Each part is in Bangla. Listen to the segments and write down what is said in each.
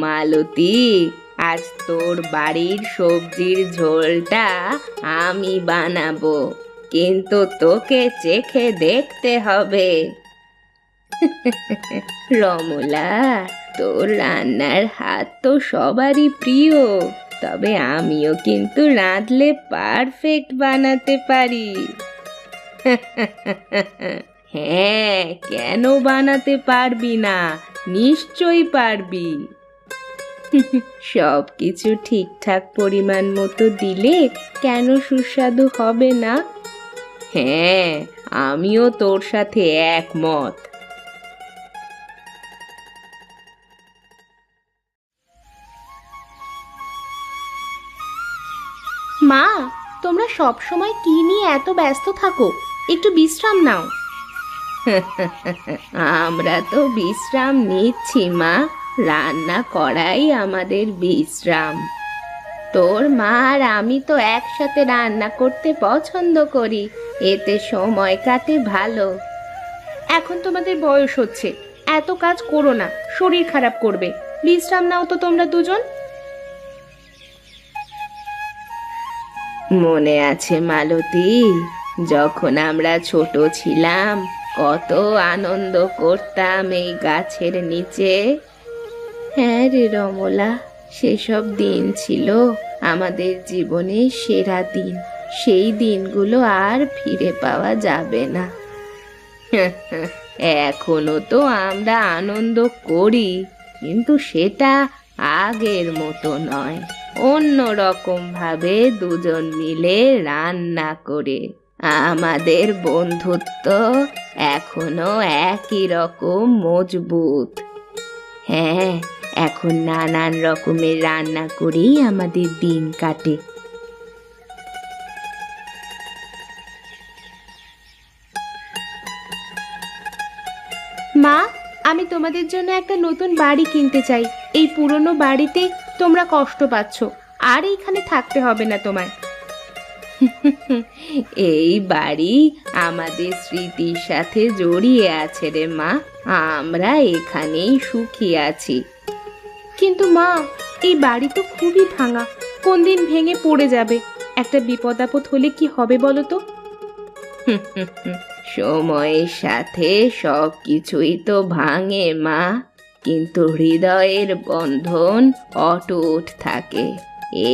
মালতী, আজ তোর বাড়ির সবজির ঝোলটা আমি বানাবো, কিন্তু তোকে চেখে দেখতে হবে। রমলা, তোর রান্নার হাত তো সবারই প্রিয়, তবে আমিও কিন্তু রাঁধলে পারফেক্ট বানাতে পারি। হ্যাঁ, কেন বানাতে পারবি না? নিশ্চয়ই পারবি। সব কিছু ঠিকঠাক পরিমাণ মতো দিলে কেন সুস্বাদু হবে না? হ্যাঁ, আমিও তোর সাথে একমত। মা, তোমরা সব সময় কি নিয়ে এত ব্যস্ত থাকো? একটু বিশ্রাম নাও। আমরা তো বিশ্রাম নিচ্ছি মা, রান্না করাই আমাদের বিশ্রাম। তোর মা আর আমি তো একসাথে রান্না করতে পছন্দ করি, এতে সময় কাটে ভালো। এখন তোমাদের বয়স হচ্ছে, এত কাজ করো না, শরীর খারাপ করবে। বিশ্রাম নাও তো তোমরা দুজন। মনে আছে মালতী, যখন আমরা ছোট ছিলাম কত আনন্দ করতাম এই গাছের নিচে। হ্যাঁ রে রমলা, সেসব দিন ছিল আমাদের জীবনের সেরা দিন। সেই দিনগুলো আর ফিরে পাওয়া যাবে না। এখনো তো আমরা আনন্দ করি, কিন্তু সেটা আগের মতো নয়। অন্য রকম ভাবে দুজন মিলে রান্না করে। আমাদের বন্ধুত্ব এখনো একই রকম মজবুত। হ্যাঁ, এখন নানান রকমের রান্না করেই আমাদের দিন কাটে। মা, আমি তোমাদের জন্য একটা নতুন বাড়ি কিনতে চাই। এই পুরনো বাড়িতে তোমরা কষ্ট পাচ্ছ, আর এইখানে থাকতে হবে না তোমায়। এই বাড়ি আমাদের স্মৃতির সাথে জড়িয়ে আছে রে মা, আমরা এখানেই সুখী আছি। কিন্তু মা, এই বাড়ি তো খুবই ভাঙা, কোন দিন ভেঙে পড়ে যাবে। একটা বিপদ আপদ হলে কি হবে বলো তো? সময়ের সাথে সব কিছুই তো ভাঙে মা, কিন্তু হৃদয়ের বন্ধন অটুট থাকে,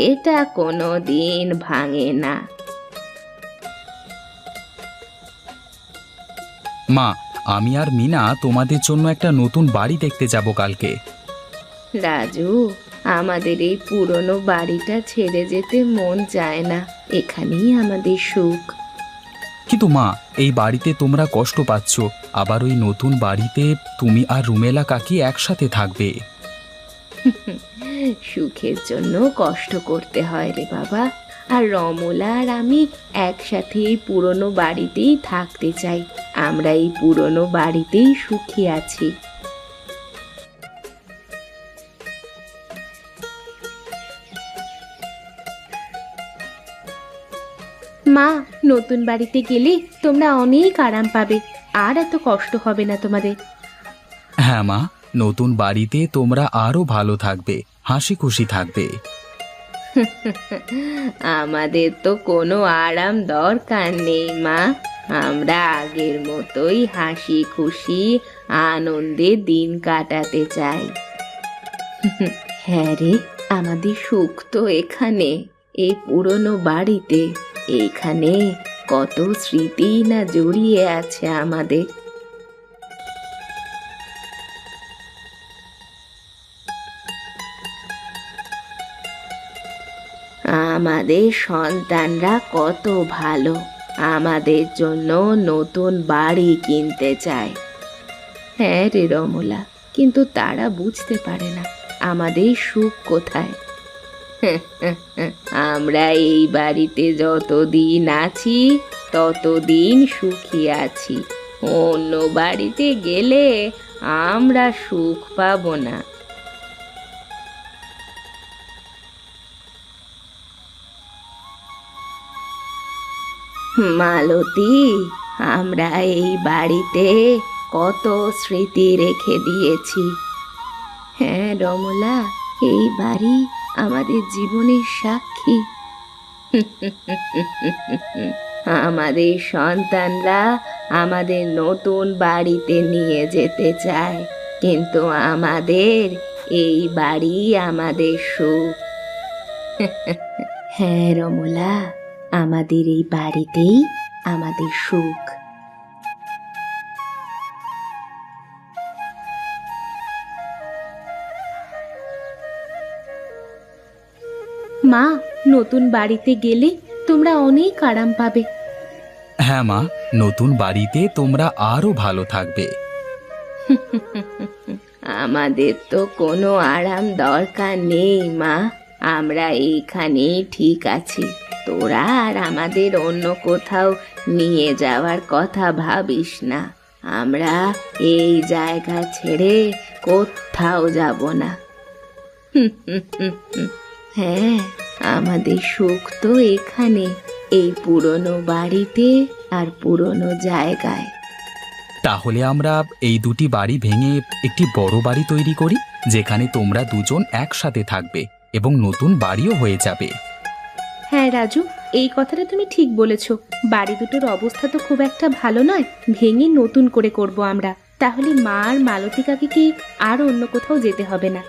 এটা কোনো দিন ভাঙে না। মা, আমি আর মিনা তোমাদের জন্য একটা নতুন বাড়ি দেখতে যাব কালকে। রাজু, আমাদের এই পুরনো বাড়িটা ছেড়ে যেতে মন চায় না, এখানেই আমাদের সুখ। কিন্তু মা, এই বাড়িতে তোমরা কষ্ট পাচ্ছ, আবার ওই নতুন বাড়িতে তুমি আর রুমেলা কাকি একসাথে থাকবে। সুখের জন্য কষ্ট করতে হয় রে বাবা, আর রমলা আর আমি একসাথে এই পুরনো বাড়িতেই থাকতে চাই। আমরা এই পুরনো বাড়িতেই সুখী আছি। মা, নতুন বাড়িতে গেলে তোমরা অনেক আরাম পাবে, আর এত কষ্ট হবে না তোমাদের। হ্যাঁ মা, নতুন বাড়িতে তোমরা আরো ভালো থাকবে, হাসি খুশি থাকবে। আমাদের তো কোনো আরাম দরকার নেই মা, আমরা আগের মতোই হাসি খুশি আনন্দে দিন কাটাতে চাই। হ্যাঁ রে, আমাদের সুখ তো এখানে, এই পুরনো বাড়িতে। এইখানে কত স্মৃতি না জড়িয়ে আছে আমাদের। আমাদের সন্তানরা কত ভালো, আমাদের জন্য নতুন বাড়ি কিনতে চায়। হ্যাঁ রে রমলা, কিন্তু তারা বুঝতে পারে না আমাদের সুখ কোথায়। আমরা এই বাড়িতে যতদিন আছি ততদিন সুখী আছি, অন্য বাড়িতে গেলে আমরা সুখ পাবো না। মালতী, আমরা এই বাড়িতে কত স্মৃতি রেখে দিয়েছি, হ্যাঁ রমলা, এই বাড়ি আমাদের জীবনের সাক্ষী। আমাদের সন্তানরা আমাদের নতুন বাড়িতে নিয়ে যেতে চায়, কিন্তু আমাদের এই বাড়ি আমাদের সুখ। হ্যাঁ রমলা, আমাদের এই বাড়িতেই আমাদের সুখ। মা, নতুন বাড়িতে গেলে তোমরা অনেক আরাম পাবে। হ্যাঁ মা, নতুন বাড়িতে তোমরা আরো ভালো থাকবে। আমাদের তো কোনো আরাম দরকার নেই মা, আমরা এইখানেই ঠিক আছি। তোরা আর আমাদের অন্য কোথাও নিয়ে যাওয়ার কথা ভাবিস না। আমরা এই জায়গা ছেড়ে কোথাও যাব না। হ্যাঁ, আমাদের সুখ তো এখানে, এই পুরনো বাড়িতে আর পুরনো জায়গায়। তাহলে আমরা এই দুটি বাড়ি ভেঙে একটি বড় বাড়ি তৈরি করি, যেখানে তোমরা দুজন একসাথে থাকবে এবং নতুন বাড়িও হয়ে যাবে। হ্যাঁ রাজু, এই কথাটা তুমি ঠিক বলেছ। বাড়ি দুটোর অবস্থা তো খুব একটা ভালো নয়, ভেঙে নতুন করে করব আমরা। তাহলে মা আর মালতী কাকিকে আর অন্য কোথাও যেতে হবে না।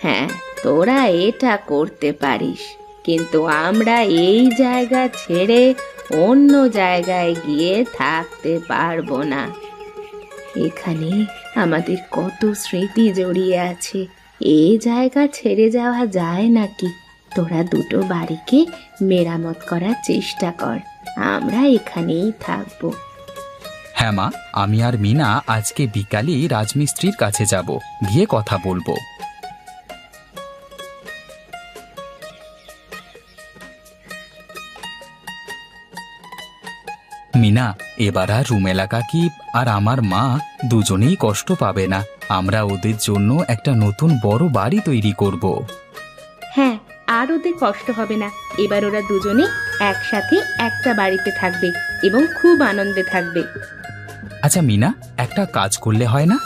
হ্যাঁ, তোরা এটা করতে পারিস, কিন্তু আমরা এই জায়গা ছেড়ে অন্য জায়গায় গিয়ে থাকতে পারবো না। এখানে আমাদের কত স্মৃতি জড়িয়ে আছে, এই জায়গা ছেড়ে যাওয়া যায় নাকি? তোরা দুটো বাড়িকে মেরামত করার চেষ্টা কর, আমরা এখানেই থাকবো। হ্যাঁ মা, আমি আর মিনা আজকে বিকালই রাজমিস্ত্রির কাছে যাব, গিয়ে কথা বলবো। মিনা, এবার আর রুমেলা কাকি আর আমার মা দুজনেই কষ্ট পাবে না। আমরা ওদের জন্য একটা নতুন বড় বাড়ি তৈরি করব। হ্যাঁ, আর ওদের কষ্ট হবে না। এবার ওরা দুজনে একসাথে একটা বাড়িতে থাকবে এবং খুব আনন্দে থাকবে। আচ্ছা মিনা, একটা কাজ করলে হয় না?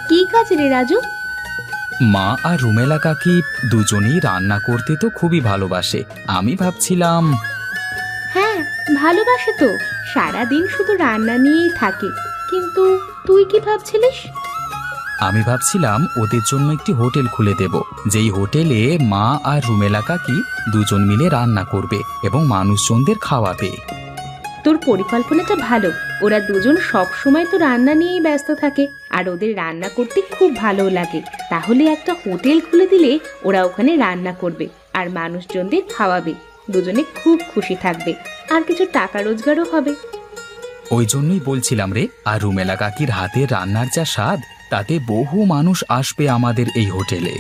কি কাজ রে রাজু? মা আর রুমেলা কাকি দুজনেই রান্না করতে তো খুবই ভালোবাসে। আমি ভাবছিলাম, হ্যাঁ, ভালোবাসে তো, সারাদিন শুধু রান্না নিয়েই থাকে। কিন্তু তুই কি ভাবছিলিস? আমি ভাবছিলাম ওদের জন্য একটি হোটেল খুলে দেব, যেই হোটেলে মা আর রুমেলা কাকি দুজন মিলে রান্না করবে এবং মানুষজনদের খাওয়াবে। তোর পরিকল্পনাটা ভালো। ওরা দুজন সব সময় তো রান্না নিয়েই ব্যস্ত থাকে, আর ওদের রান্না করতে খুব ভালো লাগে। তাহলে একটা হোটেল খুলে দিলে ওরা ওখানে রান্না করবে আর মানুষজনদের খাওয়াবে। দুজনে খুব খুশি থাকবে, আর কিছু টাকা রোজগারও হবে। ওই জন্যই বলছিলাম রে, আর রুমেলা কাকির হাতের রান্নার যা স্বাদ, তাতে বহু মানুষ আসবে আমাদের এই হোটেলে।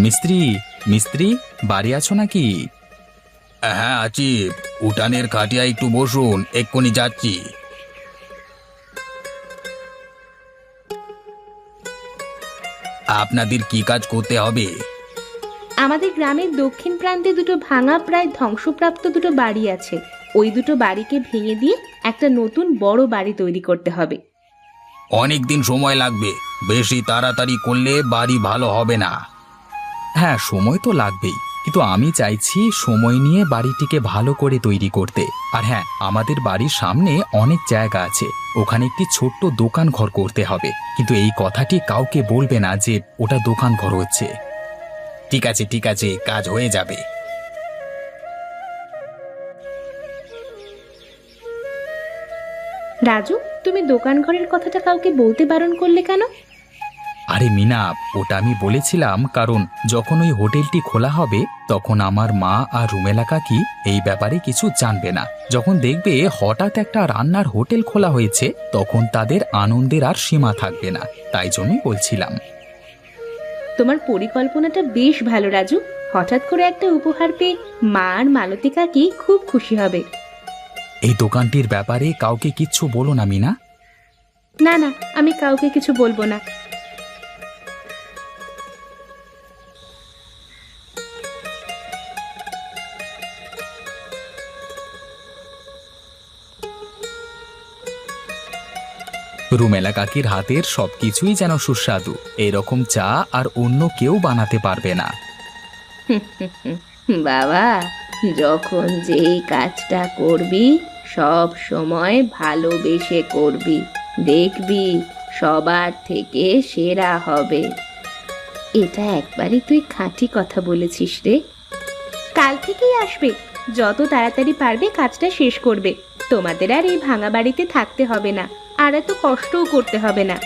মিস্ত্রি, মিস্ত্রি, বাড়ি আছো নাকি? হ্যাঁ আছি, উঠানের খাটিয়া একটু বসুন, এক্ষুনি যাচ্ছি। আপনাদের কি কাজ করতে হবে? আমাদের গ্রামের দক্ষিণ প্রান্তে দুটো ভাঙা প্রায় ধ্বংসপ্রাপ্ত দুটো বাড়ি আছে। ওই দুটো বাড়িকে ভেঙে দিয়ে একটা নতুন বড় বাড়ি তৈরি করতে হবে। অনেক দিন সময় লাগবে, বেশি তাড়াতাড়ি করলে বাড়ি ভালো হবে না। হ্যাঁ, সময় তো লাগবেই, কিন্তু আমি চাইছি সময় নিয়ে বাড়িটিকে ভালো করে তৈরি করতে। আর হ্যাঁ, আমাদের বাড়ির সামনে অনেক জায়গা আছে, ওখানে একটি ছোট্ট দোকান ঘর করতে হবে। কিন্তু এই কথাটি কাউকে বলবে না যে ওটা দোকান ঘর হচ্ছে। ঠিক আছে ঠিক আছে, কাজ হয়ে যাবে। রাজু, তুমি দোকান ঘরের কথাটা কাউকে বলতে বারণ করলে কেন? আরে মিনা, ওটা আমি বলেছিলাম কারণ যখন ওই হোটেলটি খোলা হবে তখন আমার মা আর রুমেলা কাকি এই ব্যাপারে কিছু জানবে না। যখন দেখবে হঠাৎ একটা রান্নার হোটেল খোলা হয়েছে, তখন তাদের আনন্দের আর সীমা থাকবে না। তাই জন্যই বলছিলাম। তোমার পরিকল্পনাটা বেশ ভালো রাজু। হঠাৎ করে একটা উপহার পেয়ে মা আর মালতী কাকি খুব খুশি হবে। এই দোকানটির ব্যাপারে কাউকে কিচ্ছু বলো না মিনা। না না, আমি কাউকে কিছু বলবো না। রুমেলা কাকির হাতের সবকিছুই যেন সুস্বাদু। এরকম চা আর অন্য কেউ বানাতে পারবে না। বাবা, যখন যেই কাজটা করবি সব সময় ভালোবেসে করবি, দেখবি সবার থেকে সেরা হবে। এটা একবারই তুই খাঁটি কথা বলেছিস রে। কাল থেকেই আসবে, যত তাড়াতাড়ি পারবে কাজটা শেষ করবে। তোমাদের আর এই ভাঙা বাড়িতে থাকতে হবে না, আর এত কষ্টও করতে হবে না।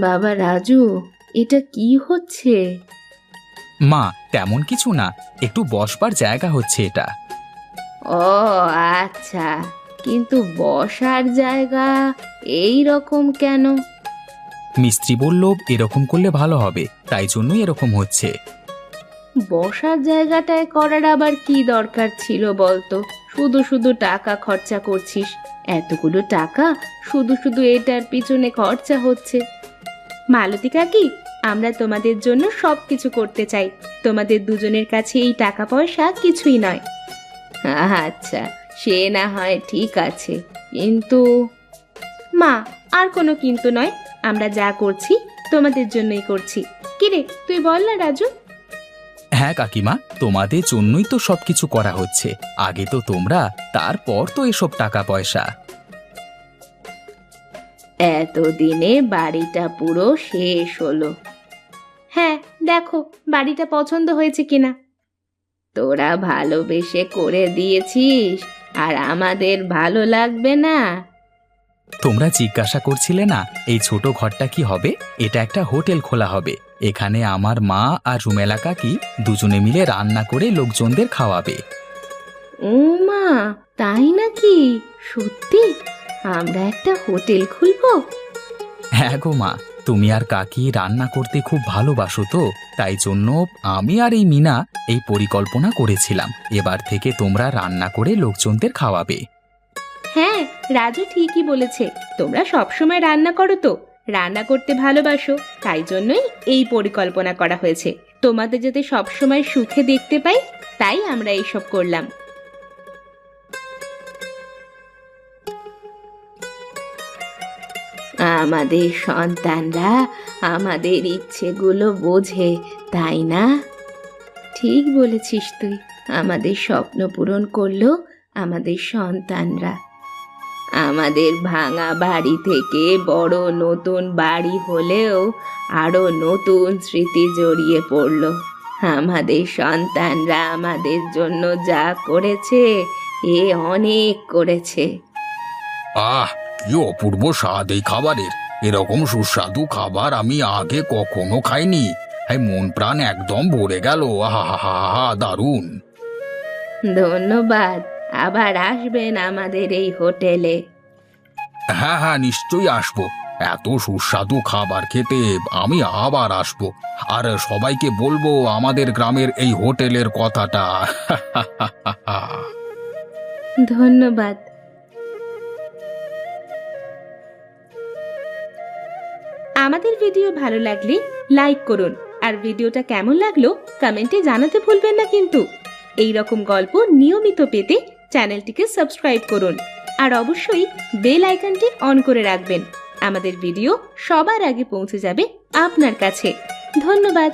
বাবা রাজু, এটা কি হচ্ছে? মা, তেমন কিছু না, একটু বসবার জায়গা হচ্ছে এটা। ও আচ্ছা, কিন্তু বসার জায়গা এই রকম কেন? মিস্ত্রি বলল এরকম করলে ভালো হবে, তাই জন্যই এরকম হচ্ছে। বসার জায়গাটায় করার আবার কি দরকার ছিল বলতো? শুধু শুধু টাকা খরচা করছিস, এতগুলো টাকা শুধু শুধু এটার পিছনে খরচা হচ্ছে। মালতী কাকি, আমরা তোমাদের জন্য সবকিছু করতে চাই, তোমাদের দুজনের কাছে এই টাকা পয়সা কিছুই নয়। আচ্ছা, সে না হয় ঠিক আছে, কিন্তু মা, আর কোনো কিন্তু নয়, আমরা যা করছি তোমাদের জন্যই করছি। কিরে, তুই বল না রাজু? হ্যাঁ কাকিমা, তোমাদের জন্যই তো সবকিছু করা হচ্ছে। আগে তো তোমরা, তারপর তো এসব টাকা পয়সা। এতদিনে বাড়িটা পুরো শেষ হলো। হ্যাঁ, দেখো বাড়িটা পছন্দ হয়েছে কিনা। তোরা ভালোবেসে করে দিয়েছিস, আর আমাদের ভালো লাগবে না? তোমরা জিজ্ঞাসা করছিলে না এই ছোট ঘরটা কি হবে? এটা একটা হোটেল খোলা হবে। এখানে আমার মা আর রুমেলা কাকি দুজনে মিলে রান্না করে লোকজনদের খাওয়াবে। ও মা, তাই নাকি? সত্যি আমরা একটা হোটেল খুলবো? হ্যাঁ গো মা, তুমি আর কাকি রান্না করতে খুব ভালোবাসো তো, তাই জন্য আমি আর এই মিনা এই পরিকল্পনা করেছিলাম। এবার থেকে তোমরা রান্না করে লোকজনদের খাওয়াবে। হ্যাঁ, রাজু ঠিকই বলেছে, তোমরা সবসময় রান্না করো তো, রান্না করতে ভালোবাসো, তাই জন্যই এই পরিকল্পনা করা হয়েছে। তোমাদের যাতে সবসময় সুখে দেখতে পাই, তাই আমরা এইসব করলাম। আমাদের সন্তানরা আমাদের ইচ্ছেগুলো বোঝে, তাই না? ঠিক বলেছিস তুই, আমাদের স্বপ্ন পূরণ করলো আমাদের সন্তানরা। আমাদের ভাঙা বাড়ি থেকে বড় নতুন বাড়ি হলেও আরো নতুন স্মৃতি জড়িয়ে পড়ল। আমাদের সন্তানরা আমাদের জন্য যা করেছে, এ অনেক করেছে। আহ, কি অপূর্ব স্বাদ এই খাবারের! এরকম সুস্বাদু খাবার আমি আগে কখনো খাইনি। মন প্রাণ একদম ভরে গেল। আহা, দারুণ! ধন্যবাদ, আবার আসবেন আমাদের এই হোটেলে। হ্যাঁ হ্যাঁ, নিশ্চয়ই আসবো। এত সুস্বাদু খাবার খেতে আমি আবার আসবো। আর সবাইকে বলবো আমাদের গ্রামের এই হোটেলের কথাটা। ধন্যবাদ। আমাদের ভিডিও ভালো লাগলে লাইক করুন, আর ভিডিওটা কেমন লাগলো কমেন্টে জানাতে ভুলবেন না কিন্তু। এই রকম গল্প নিয়মিত পেতে চ্যানেলটিকে সাবস্ক্রাইব করুন, আর অবশ্যই বেল আইকনটি অন করে রাখবেন। আমাদের ভিডিও সবার আগে পৌঁছে যাবে আপনার কাছে। ধন্যবাদ।